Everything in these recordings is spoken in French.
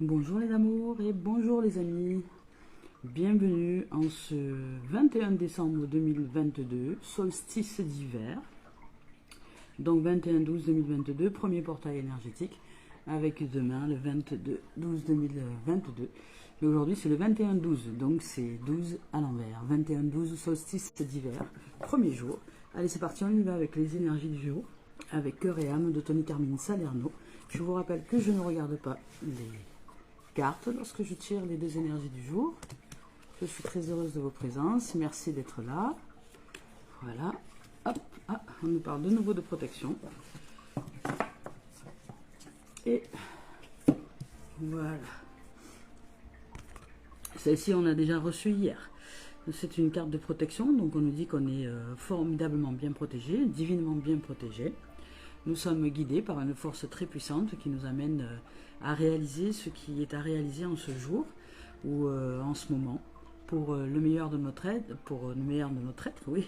Bonjour les amours et bonjour les amis. Bienvenue en ce 21 décembre 2022, solstice d'hiver. Donc 21-12-2022, premier portail énergétique, avec demain le 22-12-2022. Et aujourd'hui c'est le 21-12, donc c'est 12 à l'envers. 21-12, solstice d'hiver, premier jour. Allez c'est parti, on y va avec les énergies du jour, avec Cœur et âme de Tony Carmine Salerno. Je vous rappelle que je ne regarde pas les cartes lorsque je tire les deux énergies du jour. Je suis très heureuse de vos présences. Merci d'être là. Voilà. Hop. Ah, on nous parle de nouveau de protection. Et voilà. Celle-ci, on a déjà reçu hier. C'est une carte de protection. Donc, on nous dit qu'on est formidablement bien protégé, divinement bien protégé. Nous sommes guidés par une force très puissante qui nous amène à réaliser ce qui est à réaliser en ce jour ou en ce moment pour le meilleur de notre être, oui,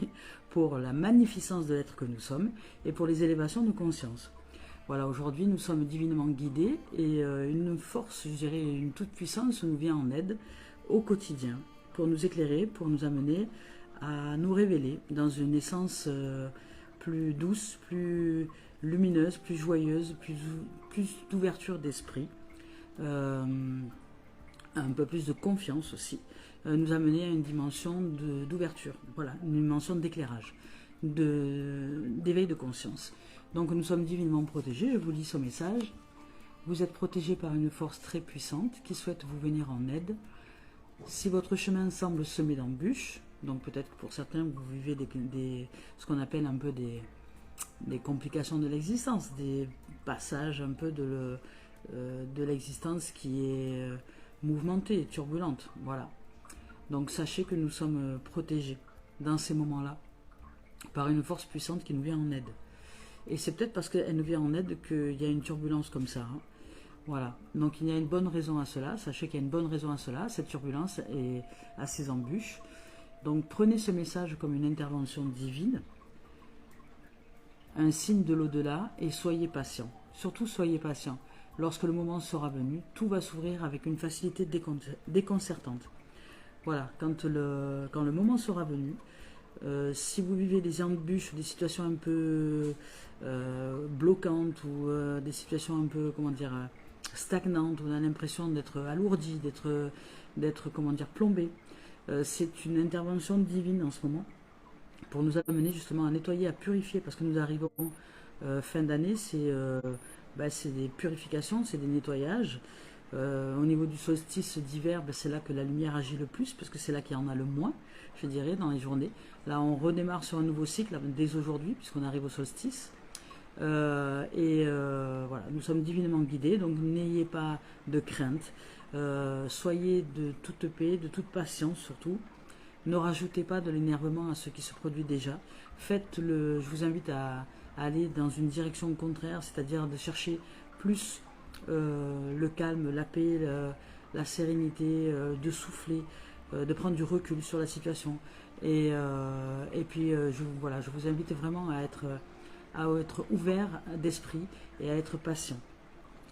pour la magnificence de l'être que nous sommes et pour les élévations de conscience. Voilà, aujourd'hui nous sommes divinement guidés et une force, je dirais une toute puissance nous vient en aide au quotidien pour nous éclairer, pour nous amener à nous révéler dans une essence plus douce, plus lumineuse, plus joyeuse, plus d'ouverture d'esprit, un peu plus de confiance aussi, nous amener à une dimension d'ouverture, voilà, une dimension d'éclairage, d'éveil de conscience. Donc nous sommes divinement protégés, je vous lis ce message. Vous êtes protégés par une force très puissante qui souhaite vous venir en aide. Si votre chemin semble semé d'embûches, donc peut-être que pour certains vous vivez ce qu'on appelle un peu des complications de l'existence, des passages un peu de l'existence qui est mouvementée, turbulente, voilà. Donc sachez que nous sommes protégés dans ces moments-là par une force puissante qui nous vient en aide. Et c'est peut-être parce qu'elle nous vient en aide qu'il y a une turbulence comme ça, hein. Voilà, donc il y a une bonne raison à cela, sachez qu'il y a une bonne raison à cela, cette turbulence et à ces embûches. Donc prenez ce message comme une intervention divine, un signe de l'au-delà, et soyez patient. Surtout soyez patient. Lorsque le moment sera venu, tout va s'ouvrir avec une facilité déconcertante. Voilà, quand le moment sera venu, si vous vivez des embûches, des situations un peu bloquantes ou des situations un peu, comment dire, stagnantes, où on a l'impression d'être alourdi, d'être comment dire, plombé, c'est une intervention divine en ce moment, pour nous amener justement à nettoyer, à purifier, parce que nous arrivons fin d'année, c'est des purifications, c'est des nettoyages. Au niveau du solstice d'hiver, c'est là que la lumière agit le plus, parce que c'est là qu'il y en a le moins, je dirais, dans les journées. Là, on redémarre sur un nouveau cycle dès aujourd'hui, puisqu'on arrive au solstice. Voilà, nous sommes divinement guidés, donc n'ayez pas de crainte. Soyez de toute paix, de toute patience surtout. Ne rajoutez pas de l'énervement à ce qui se produit déjà. Je vous invite à aller dans une direction contraire, c'est-à-dire de chercher plus le calme, la paix, la sérénité, de souffler, de prendre du recul sur la situation. Et puis, je vous invite vraiment à être ouvert d'esprit et à être patient.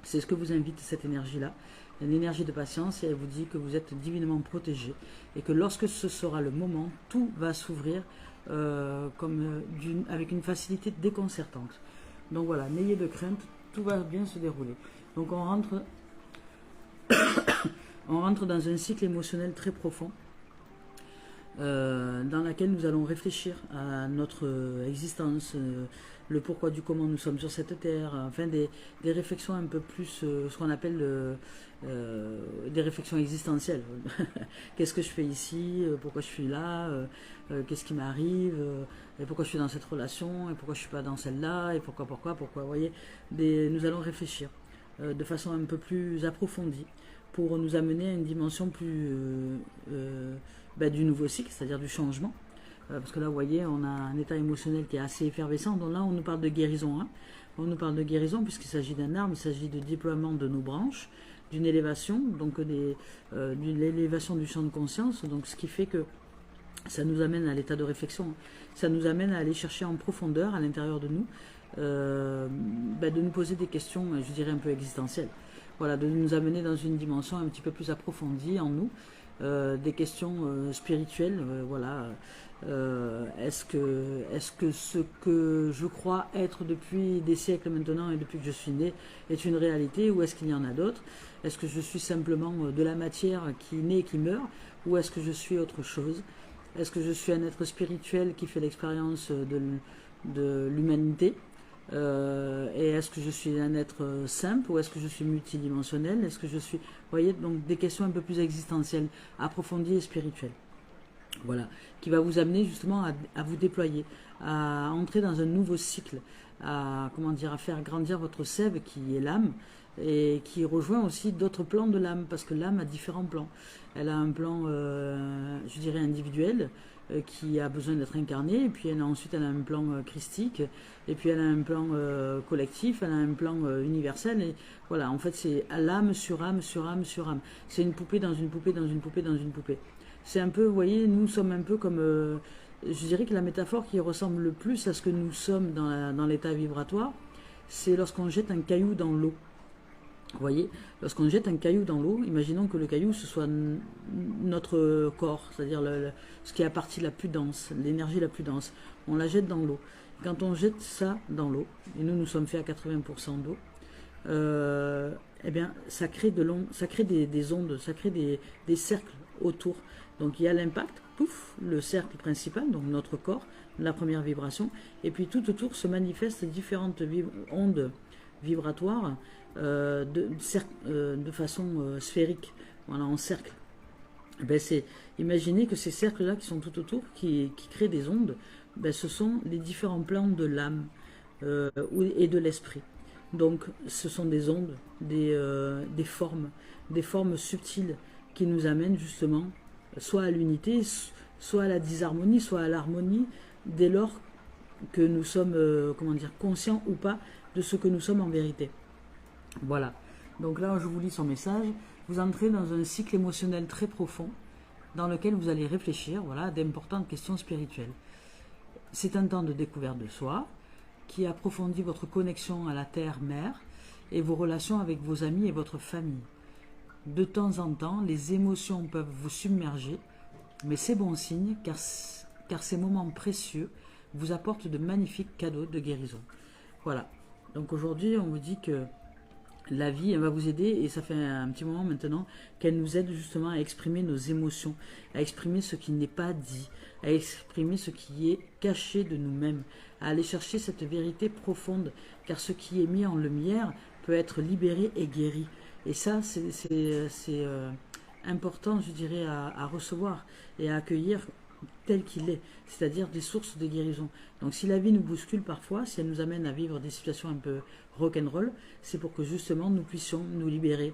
C'est ce que vous invite cette énergie-là, une énergie de patience, et elle vous dit que vous êtes divinement protégé et que lorsque ce sera le moment, tout va s'ouvrir avec une facilité déconcertante. Donc voilà, n'ayez de crainte, tout va bien se dérouler. Donc on rentre dans un cycle émotionnel très profond, dans laquelle nous allons réfléchir à notre existence, le pourquoi du comment nous sommes sur cette terre, enfin des réflexions un peu plus, ce qu'on appelle des réflexions existentielles. Qu'est-ce que je fais ici, pourquoi je suis là, qu'est-ce qui m'arrive, et pourquoi je suis dans cette relation, et pourquoi je ne suis pas dans celle-là, et pourquoi, vous voyez, nous allons réfléchir de façon un peu plus approfondie pour nous amener à une dimension plus du nouveau cycle, c'est-à-dire du changement. Parce que là, vous voyez, on a un état émotionnel qui est assez effervescent. Donc là, on nous parle de guérison. Hein. On nous parle de guérison puisqu'il s'agit d'un arbre, il s'agit de déploiement de nos branches, d'une élévation, donc d'une élévation du champ de conscience. Donc ce qui fait que ça nous amène à l'état de réflexion. Ça nous amène à aller chercher en profondeur, à l'intérieur de nous, de nous poser des questions, je dirais, un peu existentielles. voilà, de nous amener dans une dimension un petit peu plus approfondie en nous, des questions spirituelles, voilà. Est-ce que ce que je crois être depuis des siècles maintenant et depuis que je suis né est une réalité, ou est-ce qu'il y en a d'autres? Est-ce que je suis simplement de la matière qui naît et qui meurt, ou est-ce que je suis autre chose? Est-ce que je suis un être spirituel qui fait l'expérience de l'humanité? Et est-ce que je suis un être simple, ou est-ce que je suis multidimensionnel? Est-ce que je suis... Vous voyez, donc des questions un peu plus existentielles, approfondies et spirituelles. Voilà, qui va vous amener justement à vous déployer, à entrer dans un nouveau cycle, à, comment dire, à faire grandir votre sève qui est l'âme, et qui rejoint aussi d'autres plans de l'âme, parce que l'âme a différents plans. Elle a un plan, je dirais, individuel, qui a besoin d'être incarné, et puis ensuite elle a un plan christique, et puis elle a un plan collectif, elle a un plan universel, et voilà, en fait c'est l'âme sur âme sur âme sur âme. C'est une poupée dans une poupée dans une poupée dans une poupée. C'est un peu, vous voyez, nous sommes un peu comme, je dirais que la métaphore qui ressemble le plus à ce que nous sommes dans l'état vibratoire, c'est lorsqu'on jette un caillou dans l'eau. Vous voyez, lorsqu'on jette un caillou dans l'eau, imaginons que le caillou, ce soit notre corps, c'est-à-dire ce qui est la partie la plus dense, l'énergie la plus dense. On la jette dans l'eau. Quand on jette ça dans l'eau, et nous sommes faits à 80% d'eau, eh bien, ça crée des ondes, ça crée des cercles autour. Donc il y a l'impact, pouf, le cercle principal, donc notre corps, la première vibration, et puis tout autour se manifestent différentes ondes vibratoires de façon sphérique, voilà, en cercle. Ben imaginez que ces cercles-là qui sont tout autour, qui créent des ondes, ben ce sont les différents plans de l'âme et de l'esprit. Donc ce sont des ondes, des formes subtiles qui nous amènent justement soit à l'unité, soit à la disharmonie, soit à l'harmonie, dès lors que nous sommes comment dire, conscients ou pas de ce que nous sommes en vérité. Voilà. Donc là, je vous lis son message. Vous entrez dans un cycle émotionnel très profond dans lequel vous allez réfléchir, voilà, à d'importantes questions spirituelles. C'est un temps de découverte de soi qui approfondit votre connexion à la Terre-Mère et vos relations avec vos amis et votre famille. De temps en temps, les émotions peuvent vous submerger, mais c'est bon signe car ces moments précieux vous apportent de magnifiques cadeaux de guérison. Voilà. Donc aujourd'hui, on vous dit que la vie, elle va vous aider, et ça fait un petit moment maintenant qu'elle nous aide justement à exprimer nos émotions, à exprimer ce qui n'est pas dit, à exprimer ce qui est caché de nous-mêmes, à aller chercher cette vérité profonde, car ce qui est mis en lumière peut être libéré et guéri. Et ça, c'est important, je dirais, à recevoir et à accueillir tel qu'il est, c'est-à-dire des sources de guérison. Donc si la vie nous bouscule parfois, si elle nous amène à vivre des situations un peu rock'n'roll, c'est pour que justement nous puissions nous libérer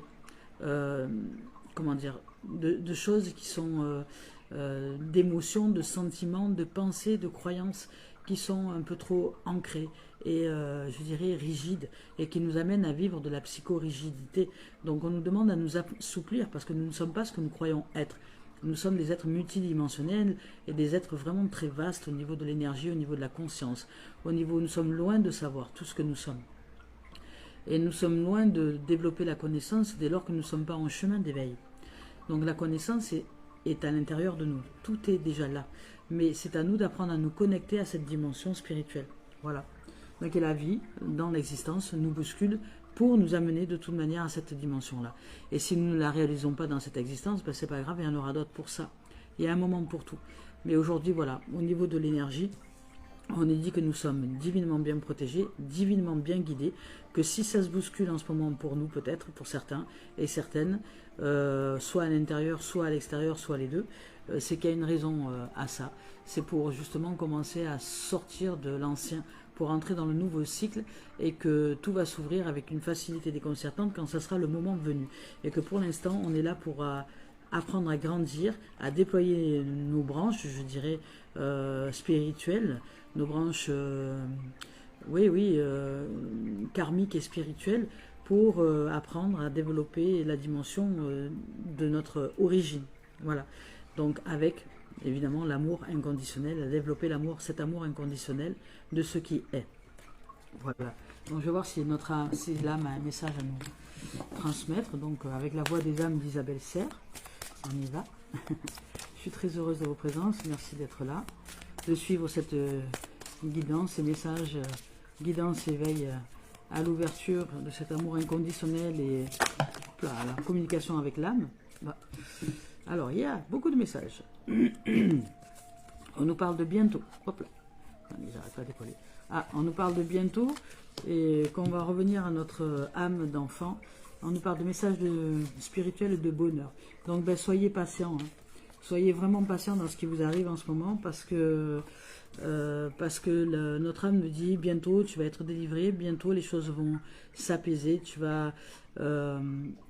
comment dire, de choses qui sont d'émotions, de sentiments, de pensées, de croyances qui sont un peu trop ancrées et je dirais rigides, et qui nous amènent à vivre de la psychorigidité. Donc on nous demande à nous assouplir parce que nous ne sommes pas ce que nous croyons être. Nous sommes des êtres multidimensionnels et des êtres vraiment très vastes au niveau de l'énergie, au niveau de la conscience. Au niveau, nous sommes loin de savoir tout ce que nous sommes. Et nous sommes loin de développer la connaissance dès lors que nous ne sommes pas en chemin d'éveil. Donc la connaissance est à l'intérieur de nous. Tout est déjà là. Mais c'est à nous d'apprendre à nous connecter à cette dimension spirituelle. Voilà. Donc la vie, dans l'existence, nous bouscule pour nous amener de toute manière à cette dimension-là. Et si nous ne la réalisons pas dans cette existence, ben c'est pas grave, il y en aura d'autres pour ça. Il y a un moment pour tout. Mais aujourd'hui, voilà, au niveau de l'énergie, on est dit que nous sommes divinement bien protégés, divinement bien guidés, que si ça se bouscule en ce moment pour nous peut-être, pour certains et certaines, soit à l'intérieur, soit à l'extérieur, soit les deux, c'est qu'il y a une raison à ça. C'est pour justement commencer à sortir de l'ancien, pour entrer dans le nouveau cycle, et que tout va s'ouvrir avec une facilité déconcertante quand ça sera le moment venu. Et que pour l'instant, on est là pour apprendre à grandir, à déployer nos branches, je dirais, spirituelles, nos branches, karmiques et spirituelles, pour apprendre à développer la dimension de notre origine. Voilà. Donc avec évidemment l'amour inconditionnel, à développer cet amour inconditionnel de ce qui est. Voilà. Donc je vais voir si l'âme a un message à nous transmettre, donc avec la voix des âmes d'Isabelle Serre. On y va. Je suis très heureuse de vos présences, merci d'être là, de suivre cette guidance, ces messages, guidance, éveil à l'ouverture de cet amour inconditionnel et à la communication avec l'âme. Alors, il y a beaucoup de messages. On nous parle de bientôt. Hop là. J'arrête pas de décoller. On nous parle de bientôt et qu'on va revenir à notre âme d'enfant. On nous parle de messages spirituels et de bonheur. Donc, soyez patients. Hein. Soyez vraiment patients dans ce qui vous arrive en ce moment parce que notre âme nous dit bientôt tu vas être délivré, bientôt les choses vont s'apaiser, tu vas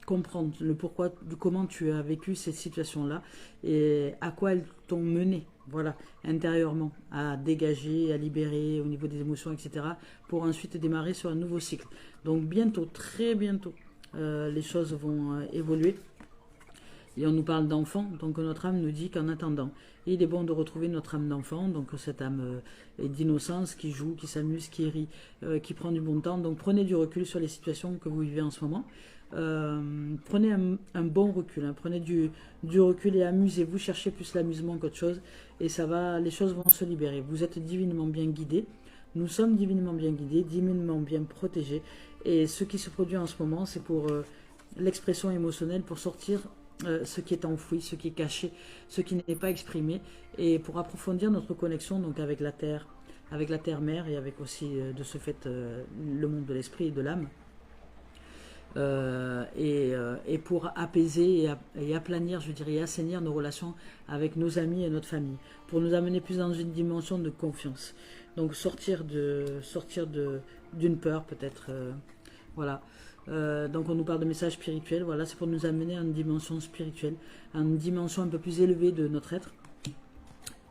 comprendre le pourquoi, comment tu as vécu cette situation-là et à quoi elles t'ont mené, voilà, intérieurement, à dégager, à libérer au niveau des émotions, etc. pour ensuite démarrer sur un nouveau cycle. Donc bientôt, très bientôt, les choses vont évoluer. Et on nous parle d'enfant, donc notre âme nous dit qu'en attendant, il est bon de retrouver notre âme d'enfant, donc cette âme d'innocence qui joue, qui s'amuse, qui rit, qui prend du bon temps. Donc prenez du recul sur les situations que vous vivez en ce moment. Prenez un bon recul, hein, prenez du recul et amusez-vous, cherchez plus l'amusement qu'autre chose. Et ça va, les choses vont se libérer. Vous êtes divinement bien guidés. Nous sommes divinement bien guidés, divinement bien protégés. Et ce qui se produit en ce moment, c'est pour l'expression émotionnelle, pour sortir ce qui est enfoui, ce qui est caché, ce qui n'est pas exprimé, et pour approfondir notre connexion donc avec la terre mère, et avec aussi de ce fait le monde de l'esprit et de l'âme, et pour apaiser et aplanir, je dirais, et assainir nos relations avec nos amis et notre famille, pour nous amener plus dans une dimension de confiance. Donc sortir d'une peur peut-être, voilà. Donc on nous parle de messages spirituels, voilà, c'est pour nous amener à une dimension spirituelle, à une dimension un peu plus élevée de notre être,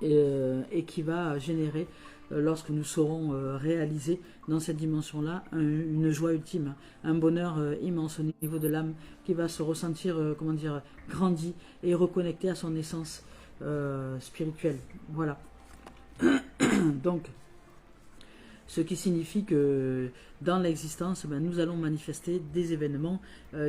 et qui va générer, lorsque nous saurons réaliser dans cette dimension-là, une joie ultime, un bonheur immense au niveau de l'âme, qui va se ressentir, comment dire, grandi et reconnecté à son essence spirituelle, voilà. Donc, ce qui signifie que dans l'existence, nous allons manifester des événements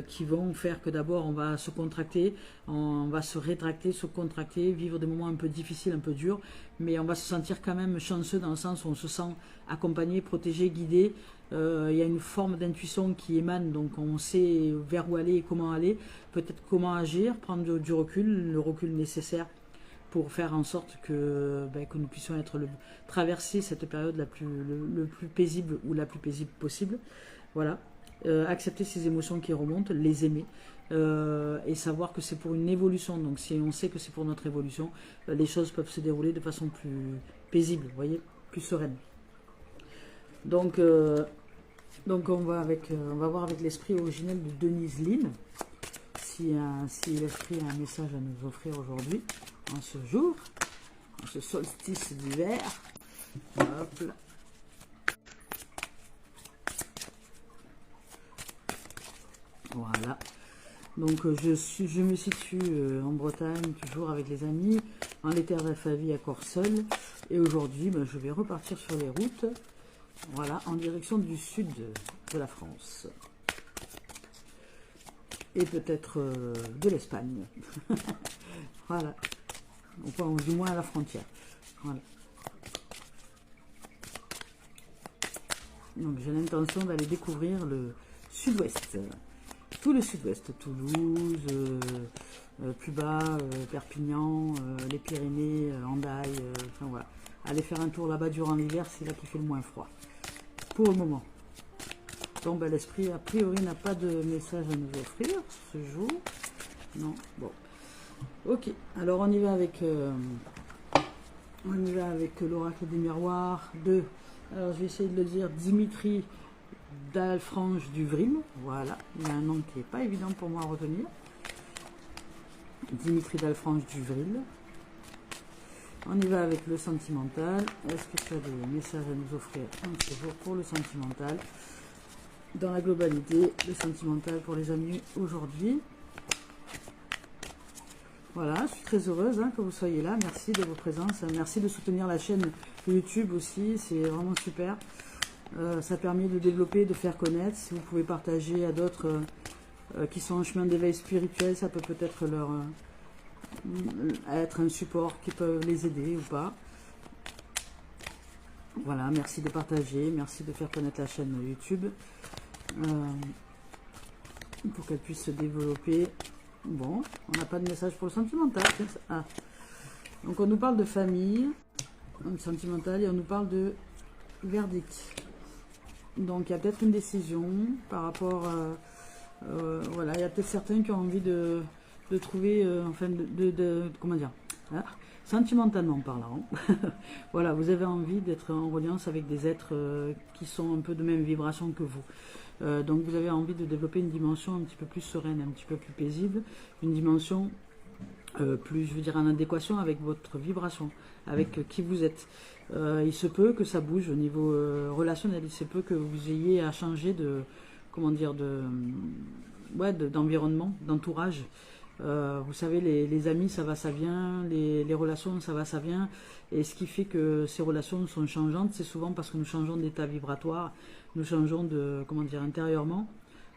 qui vont faire que d'abord on va se contracter, on va se rétracter, se contracter, vivre des moments un peu difficiles, un peu durs, mais on va se sentir quand même chanceux dans le sens où on se sent accompagné, protégé, guidé. Il y a une forme d'intuition qui émane, donc on sait vers où aller et comment aller, peut-être comment agir, prendre du recul, le recul nécessaire pour faire en sorte que nous puissions traverser cette période le plus paisible ou la plus paisible possible. Voilà. Accepter ces émotions qui remontent, les aimer, et savoir que c'est pour une évolution. Donc si on sait que c'est pour notre évolution, les choses peuvent se dérouler de façon plus paisible, vous voyez, plus sereine. Donc on va voir avec l'esprit originel de Denise Lynn, si l'esprit a un message à nous offrir aujourd'hui, en ce jour, en ce solstice d'hiver. Hop là. Voilà. Donc je me situe en Bretagne, toujours avec les amis, en les terres d'Alphavie à Corseul. Et aujourd'hui, je vais repartir sur les routes, voilà, en direction du sud de la France. Et peut-être de l'Espagne. Voilà. Enfin, du moins à la frontière. Voilà. Donc j'ai l'intention d'aller découvrir le sud-ouest. Tout le sud-ouest. Toulouse, plus bas, Perpignan, les Pyrénées, Hendaye. Enfin voilà. Aller faire un tour là-bas durant l'hiver, c'est là qu'il fait le moins froid. Pour le moment. Donc l'esprit, a priori, n'a pas de message à nous offrir ce jour. Non, bon. Ok, alors on y va avec l'oracle des miroirs de, alors je vais essayer de le dire, Dimitri d'Alfranche du Vril. Voilà, il y a un nom qui n'est pas évident pour moi à retenir. Dimitri d'Alfranche du Vril. On y va avec le sentimental. Est-ce que tu as des messages à nous offrir un ce jour pour le sentimental? Dans la globalité, le sentimental pour les amis aujourd'hui. Voilà, je suis très heureuse que vous soyez là. Merci de votre présence. Merci de soutenir la chaîne YouTube aussi. C'est vraiment super. Ça permet de développer, de faire connaître. Si vous pouvez partager à d'autres qui sont en chemin d'éveil spirituel, ça peut peut-être leur être un support qui peut les aider ou pas. Voilà, merci de partager, merci de faire connaître la chaîne YouTube pour qu'elle puisse se développer. Bon, on n'a pas de message pour le sentimental. Ah. Donc on nous parle de famille, sentimental, et on nous parle de verdict. Donc il y a peut-être une décision par rapport à... voilà, il y a peut-être certains qui ont envie de trouver, enfin, comment dire, hein, sentimentalement parlant. Voilà, vous avez envie d'être en reliance avec des êtres qui sont un peu de même vibration que vous. Donc vous avez envie de développer une dimension un petit peu plus sereine, un petit peu plus paisible, une dimension plus, je veux dire, en adéquation avec votre vibration, avec qui vous êtes. Il se peut que ça bouge au niveau relationnel, il se peut que vous ayez à changer de, comment dire, d'environnement, d'entourage. Vous savez, les amis, ça va, ça vient, les relations, ça va, ça vient. Et ce qui fait que ces relations sont changeantes, c'est souvent parce que nous changeons d'état vibratoire, nous changeons de, comment dire, intérieurement,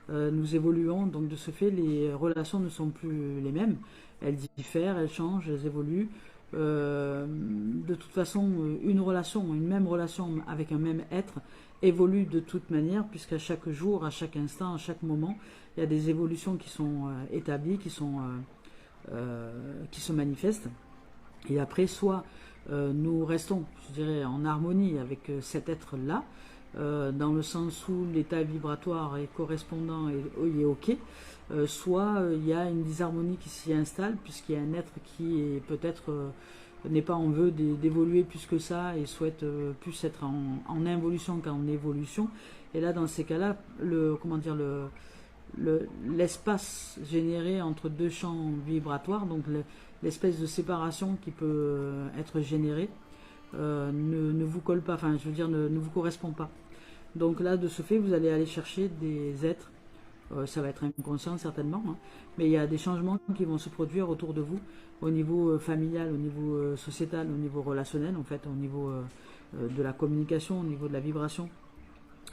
nous évoluons. Donc de ce fait, les relations ne sont plus les mêmes. Elles diffèrent, elles changent, elles évoluent. De toute façon, une même relation avec un même être évolue de toute manière, puisqu'à chaque jour, à chaque instant, à chaque moment, il y a des évolutions qui sont établies, qui se manifestent. Et après, soit nous restons, je dirais, en harmonie avec cet être-là, dans le sens où l'état vibratoire est correspondant et est OK, soit il y a une disharmonie qui s'y installe, puisqu'il y a un être qui est peut-être n'est pas en vue d'évoluer plus que ça et souhaite plus être en involution qu'en évolution. Et là, dans ces cas-là, l'espace généré entre deux champs vibratoires, donc l'espèce de séparation qui peut être générée, ne vous colle pas, enfin je veux dire ne vous correspond pas. Donc là, de ce fait, vous allez aller chercher des êtres, ça va être inconscient certainement, hein, mais il y a des changements qui vont se produire autour de vous, au niveau familial, au niveau sociétal, au niveau relationnel, en fait, au niveau de la communication, au niveau de la vibration,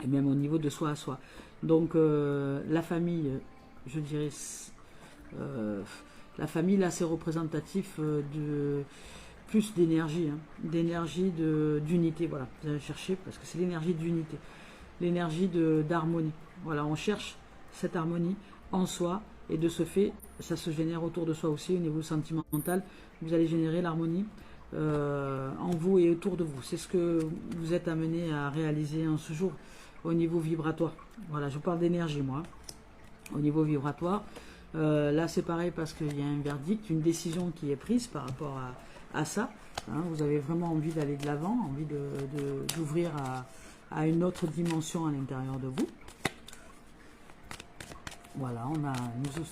et même au niveau de soi à soi. Donc la famille, je dirais, la famille là c'est représentatif de plus d'énergie, hein, d'énergie d'unité, voilà, vous allez chercher parce que c'est l'énergie d'unité, l'énergie d'harmonie. Voilà, on cherche cette harmonie en soi et de ce fait, ça se génère autour de soi aussi au niveau sentimental. Vous allez générer l'harmonie en vous et autour de vous. C'est ce que vous êtes amené à réaliser en ce jour au niveau vibratoire. Voilà, je vous parle d'énergie moi. Au niveau vibratoire, là c'est pareil parce qu'il y a un verdict, une décision qui est prise par rapport à ça. Hein, vous avez vraiment envie d'aller de l'avant, envie d'ouvrir à une autre dimension à l'intérieur de vous. Voilà,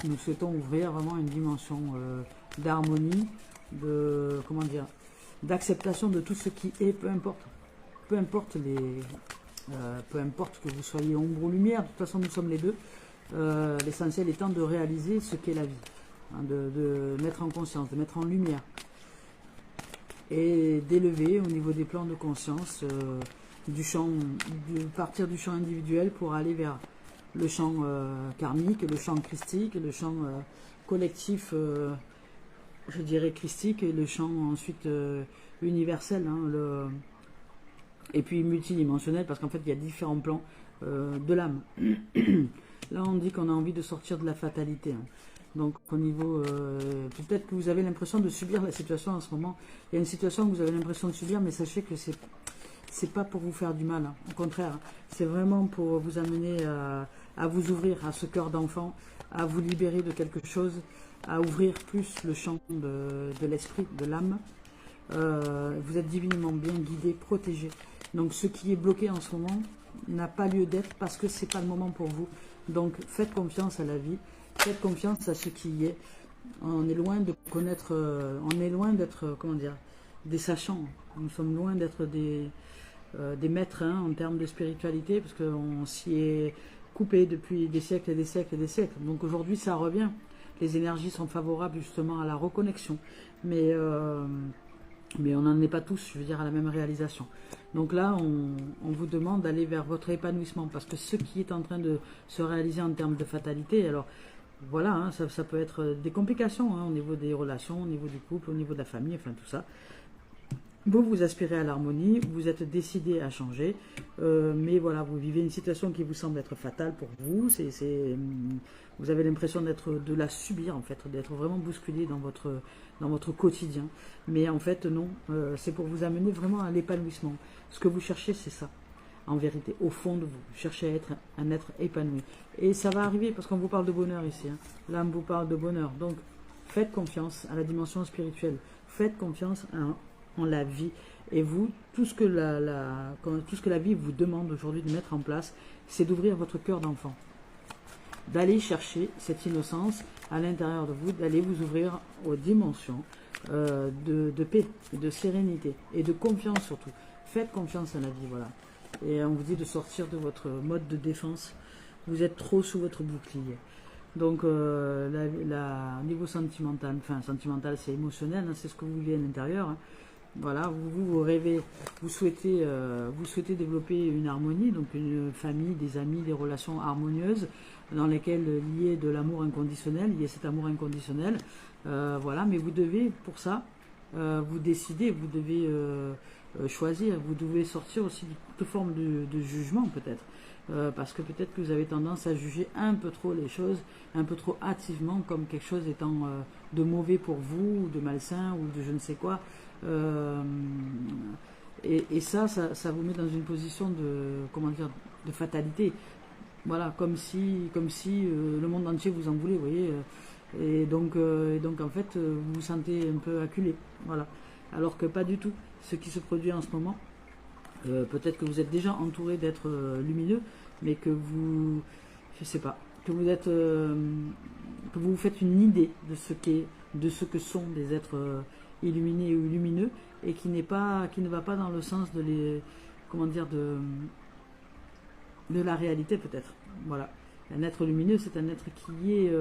nous souhaitons ouvrir vraiment une dimension d'harmonie, comment dire, d'acceptation de tout ce qui est, peu importe que vous soyez ombre ou lumière, de toute façon nous sommes les deux. L'essentiel étant de réaliser ce qu'est la vie, hein, de mettre en conscience, de mettre en lumière et d'élever au niveau des plans de conscience de partir du champ individuel pour aller vers le champ karmique, le champ christique, le champ collectif, je dirais christique, et le champ ensuite universel, hein, et puis multidimensionnel, parce qu'en fait il y a différents plans de l'âme. Là on dit qu'on a envie de sortir de la fatalité, hein. Donc au niveau, peut-être que vous avez l'impression de subir la situation en ce moment. Il y a une situation que vous avez l'impression de subir, mais sachez que c'est pas pour vous faire du mal, hein. Au contraire, hein. C'est vraiment pour vous amener à vous ouvrir à ce cœur d'enfant, à vous libérer de quelque chose, à ouvrir plus le champ de l'esprit, de l'âme. Vous êtes divinement bien guidé, protégé. Donc ce qui est bloqué en ce moment n'a pas lieu d'être parce que c'est pas le moment pour vous. Donc faites confiance à la vie, faites confiance à ce qui y est. On est loin de connaître, on est loin d'être, comment dire, des sachants. Nous sommes loin d'être des maîtres, hein, en termes de spiritualité, parce qu'on s'y est coupé depuis des siècles et des siècles et des siècles. Donc aujourd'hui ça revient. Les énergies sont favorables justement à la reconnexion. Mais on n'en est pas tous, je veux dire, à la même réalisation. Donc là, on vous demande d'aller vers votre épanouissement, parce que ce qui est en train de se réaliser en termes de fatalité, alors voilà, hein, ça peut être des complications, hein, au niveau des relations, au niveau du couple, au niveau de la famille, enfin tout ça. Vous aspirez à l'harmonie, vous êtes décidé à changer, mais voilà, vous vivez une situation qui vous semble être fatale pour vous. Vous avez l'impression de la subir, en fait, d'être vraiment bousculé dans votre quotidien. Mais en fait, non, c'est pour vous amener vraiment à l'épanouissement. Ce que vous cherchez, c'est ça, en vérité, au fond de vous. Vous cherchez à être un être épanoui. Et ça va arriver, parce qu'on vous parle de bonheur ici. Hein. L'âme vous parle de bonheur. Donc, faites confiance à la dimension spirituelle. Faites confiance en la vie. Et vous, tout ce que tout ce que la vie vous demande aujourd'hui de mettre en place, c'est d'ouvrir votre cœur d'enfant. D'aller chercher cette innocence à l'intérieur de vous, d'aller vous ouvrir aux dimensions de paix, de sérénité et de confiance surtout. Faites confiance à la vie, voilà. Et on vous dit de sortir de votre mode de défense. Vous êtes trop sous votre bouclier. Donc, au niveau sentimental, enfin sentimental c'est émotionnel, hein, c'est ce que vous vivez à l'intérieur. Hein. Voilà, vous rêvez, vous souhaitez développer une harmonie, donc une famille, des amis, des relations harmonieuses dans lesquelles il y ait de l'amour inconditionnel, il y ait cet amour inconditionnel. Voilà, mais vous devez, pour ça, vous décider, vous devez choisir, vous devez sortir aussi de toute forme de jugement peut-être. Parce que peut-être que vous avez tendance à juger un peu trop les choses, un peu trop hâtivement, comme quelque chose étant de mauvais pour vous, ou de malsain, ou de je ne sais quoi. Et ça vous met dans une position comment dire, de fatalité. Voilà, comme si le monde entier vous en voulait, vous voyez. Et donc en fait, vous vous sentez un peu acculé. Voilà. Alors que pas du tout. Ce qui se produit en ce moment, peut-être que vous êtes déjà entouré d'êtres lumineux, mais que vous, je sais pas, que vous êtes, que vous vous faites une idée de ce que sont des êtres illuminés ou lumineux, et qui ne va pas dans le sens comment dire, de la réalité peut-être. Voilà. Un être lumineux, c'est un être qui est,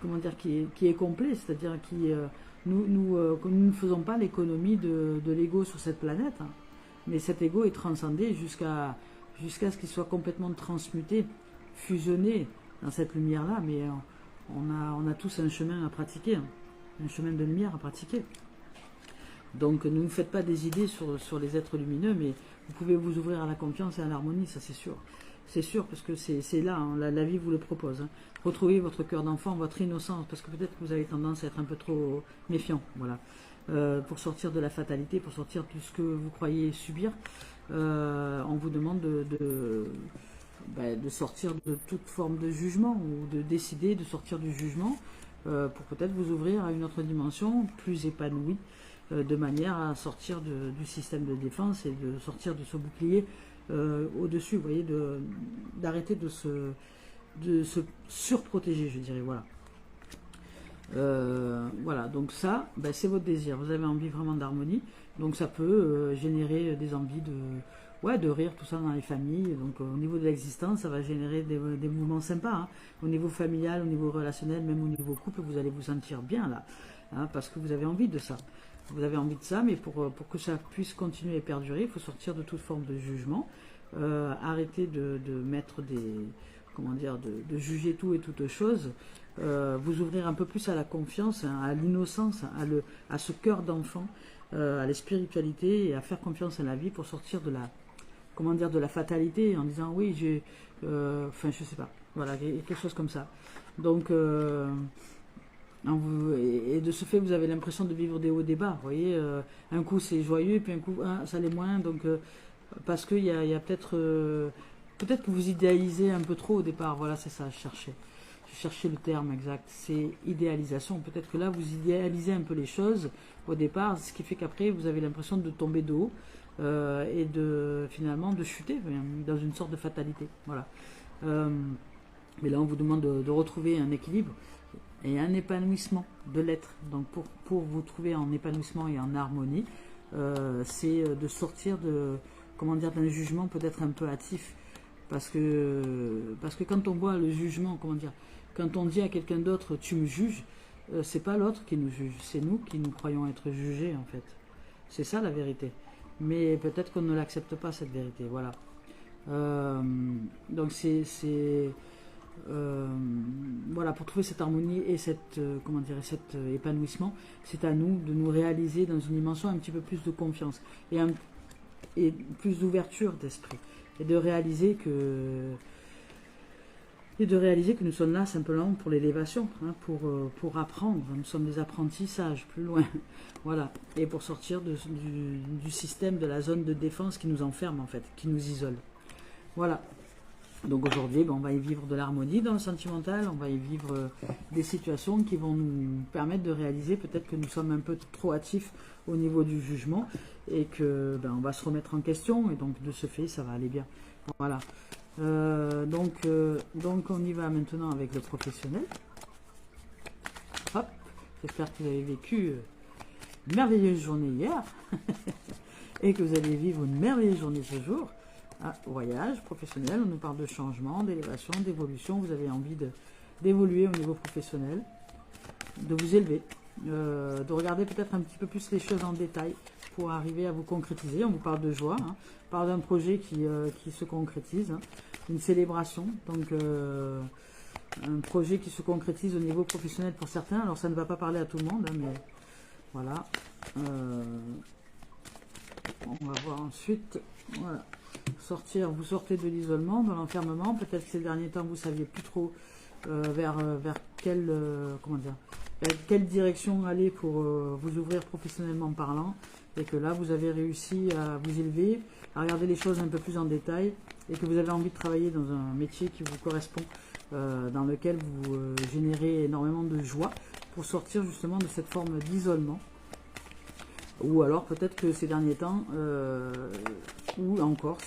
comment dire, qui est complet, c'est-à-dire nous ne faisons pas l'économie de l'ego sur cette planète, hein. Mais cet ego est transcendé jusqu'à ce qu'il soit complètement transmuté, fusionné dans cette lumière-là. Mais on a tous un chemin à pratiquer, hein, un chemin de lumière à pratiquer. Donc ne vous faites pas des idées sur les êtres lumineux, mais vous pouvez vous ouvrir à la confiance et à l'harmonie, ça c'est sûr. C'est sûr, parce que c'est là, hein, la vie vous le propose. Hein. Retrouvez votre cœur d'enfant, votre innocence, parce que peut-être que vous avez tendance à être un peu trop méfiant, voilà. Pour sortir de la fatalité, pour sortir de tout ce que vous croyez subir, on vous demande de sortir de toute forme de jugement, ou de décider de sortir du jugement, pour peut-être vous ouvrir à une autre dimension plus épanouie, de manière à sortir du système de défense et de sortir de ce bouclier au-dessus, vous voyez, d'arrêter de se surprotéger, je dirais, voilà. Voilà, donc ça, c'est votre désir. Vous avez envie vraiment d'harmonie, donc ça peut générer des envies de rire, tout ça dans les familles. Donc au niveau de l'existence, ça va générer des mouvements sympas, hein. Au niveau familial, au niveau relationnel, même au niveau couple, vous allez vous sentir bien là, hein, parce que vous avez envie de ça. Vous avez envie de ça, mais pour que ça puisse continuer et perdurer, il faut sortir de toute forme de jugement, arrêter de mettre comment dire, de juger tout et toute chose, vous ouvrir un peu plus à la confiance, hein, à l'innocence, à ce cœur d'enfant, à la spiritualité, et à faire confiance à la vie pour sortir de la fatalité, en disant oui, enfin je sais pas, voilà, quelque chose comme ça. Donc et de ce fait, vous avez l'impression de vivre des hauts et des bas. Vous voyez, un coup c'est joyeux, puis un coup ça l'est moins. Donc, parce qu'il y a peut-être que vous idéalisez un peu trop au départ. Voilà, c'est ça, je cherchais le terme exact. C'est idéalisation. Peut-être que là, vous idéalisez un peu les choses au départ, ce qui fait qu'après, vous avez l'impression de tomber de haut et finalement de chuter dans une sorte de fatalité. Voilà. Mais là, on vous demande de retrouver un équilibre et un épanouissement de l'être. Donc pour vous trouver en épanouissement et en harmonie, c'est de sortir d'un jugement peut-être un peu hâtif. Parce que quand on voit le jugement, quand on dit à quelqu'un d'autre tu me juges, c'est pas l'autre qui nous juge, c'est nous qui nous croyons être jugés en fait. C'est ça la vérité. Mais peut-être qu'on ne l'accepte pas, cette vérité, voilà. Donc voilà, pour trouver cette harmonie et cette, comment dire, cet épanouissement, c'est à nous de nous réaliser dans une dimension un petit peu plus de confiance et plus d'ouverture d'esprit, et de réaliser que nous sommes là simplement pour l'élévation, hein, pour apprendre. Nous sommes des apprentis sages, plus loin. Voilà. Et pour sortir du système, de la zone de défense qui nous enferme, en fait, qui nous isole. Voilà. Donc aujourd'hui, on va y vivre de l'harmonie dans le sentimental, on va y vivre des situations qui vont nous permettre de réaliser peut-être que nous sommes un peu trop hâtifs au niveau du jugement et que on va se remettre en question, et donc de ce fait, ça va aller bien. Voilà. Donc on y va maintenant avec le professionnel. Hop, j'espère que vous avez vécu une merveilleuse journée hier et que vous allez vivre une merveilleuse journée ce jour. Voyage professionnel, on nous parle de changement, d'élévation, d'évolution. Vous avez envie d'évoluer au niveau professionnel, de vous élever, de regarder peut-être un petit peu plus les choses en détail pour arriver à vous concrétiser. On vous parle de joie, hein. On parle d'un projet qui se concrétise, hein. Une célébration, donc un projet qui se concrétise au niveau professionnel pour certains. Alors ça ne va pas parler à tout le monde, hein, mais voilà. On va voir ensuite. Voilà. Vous sortez de l'isolement, de l'enfermement. Peut-être que ces derniers temps, vous ne saviez plus trop vers quelle direction aller pour vous ouvrir professionnellement parlant. Et que là, vous avez réussi à vous élever, à regarder les choses un peu plus en détail. Et que vous avez envie de travailler dans un métier qui vous correspond, dans lequel vous générez énormément de joie pour sortir justement de cette forme d'isolement. Ou alors peut-être que ces derniers temps, ou encore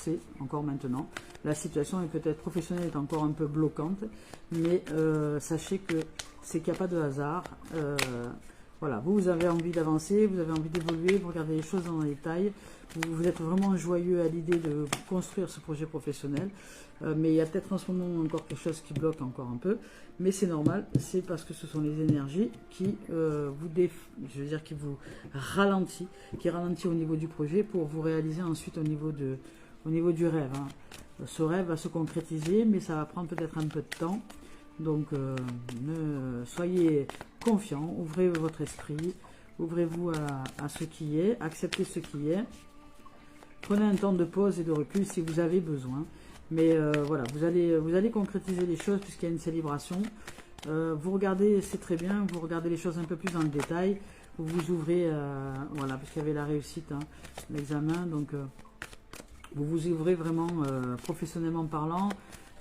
maintenant, la situation est peut-être professionnelle, est encore un peu bloquante, mais sachez que c'est qu'il n'y a pas de hasard. Voilà, vous avez envie d'avancer, vous avez envie d'évoluer, vous regardez les choses dans le détail, vous êtes vraiment joyeux à l'idée de construire ce projet professionnel, mais il y a peut-être en ce moment encore quelque chose qui bloque encore un peu, mais c'est normal, c'est parce que ce sont les énergies qui qui vous ralentit, au niveau du projet pour vous réaliser ensuite au niveau du rêve, hein. Ce rêve va se concrétiser, mais ça va prendre peut-être un peu de temps. Donc, soyez confiants, ouvrez votre esprit, ouvrez-vous à ce qui est, acceptez ce qui est. Prenez un temps de pause et de recul si vous avez besoin. Mais voilà, vous allez concrétiser les choses puisqu'il y a une célébration. Vous regardez, c'est très bien, vous regardez les choses un peu plus dans le détail. Vous vous ouvrez, voilà, parce qu'il y avait la réussite, hein, l'examen. Donc, vous vous ouvrez vraiment, professionnellement parlant,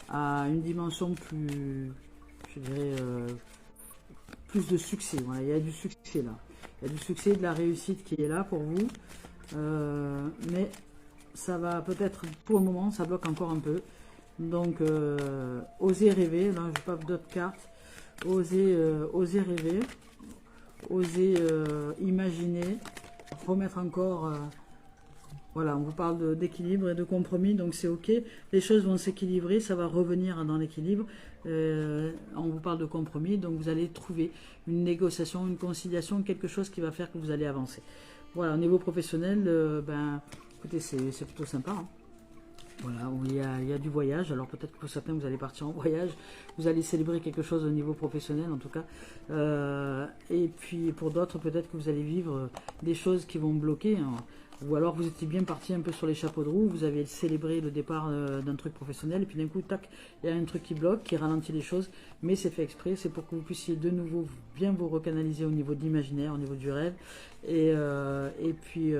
à une dimension plus, je dirais, plus de succès. Voilà, il y a du succès là. Il y a du succès, de la réussite qui est là pour vous. Mais ça va peut-être, pour le moment, ça bloque encore un peu. Donc, osez rêver. Là, je n'ai pas d'autres cartes. Osez rêver. Osez imaginer. Remettre encore... voilà, on vous parle d'équilibre et de compromis, donc c'est ok. Les choses vont s'équilibrer, ça va revenir dans l'équilibre. On vous parle de compromis, donc vous allez trouver une négociation, une conciliation, quelque chose qui va faire que vous allez avancer. Voilà, au niveau professionnel, écoutez, c'est plutôt sympa, hein. Voilà, où il y a du voyage. Alors peut-être que pour certains, vous allez partir en voyage, vous allez célébrer quelque chose au niveau professionnel en tout cas. Et puis pour d'autres, peut-être que vous allez vivre des choses qui vont bloquer, hein. Ou alors vous étiez bien parti un peu sur les chapeaux de roue, vous avez célébré le départ d'un truc professionnel, et puis d'un coup, tac, il y a un truc qui bloque, qui ralentit les choses, mais c'est fait exprès, c'est pour que vous puissiez de nouveau bien vous recanaliser au niveau de l'imaginaire, au niveau du rêve, et puis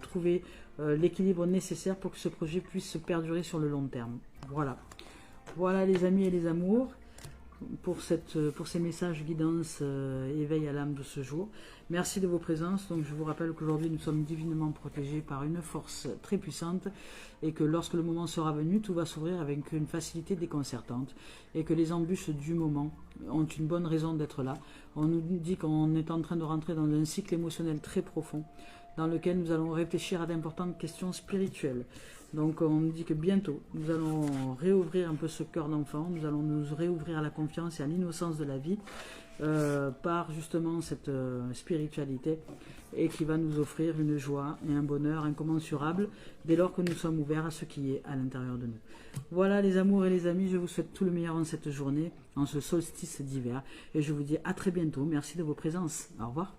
trouver l'équilibre nécessaire pour que ce projet puisse se perdurer sur le long terme. Voilà. Voilà les amis et les amours, pour ces messages guidance éveil à l'âme de ce jour. Merci de vos présences. Donc je vous rappelle qu'aujourd'hui nous sommes divinement protégés par une force très puissante et que lorsque le moment sera venu, tout va s'ouvrir avec une facilité déconcertante et que les embûches du moment ont une bonne raison d'être là. On nous dit qu'on est en train de rentrer dans un cycle émotionnel très profond dans lequel nous allons réfléchir à d'importantes questions spirituelles. Donc on nous dit que bientôt, nous allons réouvrir un peu ce cœur d'enfant, nous allons nous réouvrir à la confiance et à l'innocence de la vie, par justement cette spiritualité et qui va nous offrir une joie et un bonheur incommensurables dès lors que nous sommes ouverts à ce qui est à l'intérieur de nous. Voilà les amours et les amis, je vous souhaite tout le meilleur en cette journée, en ce solstice d'hiver, et je vous dis à très bientôt. Merci de vos présences. Au revoir.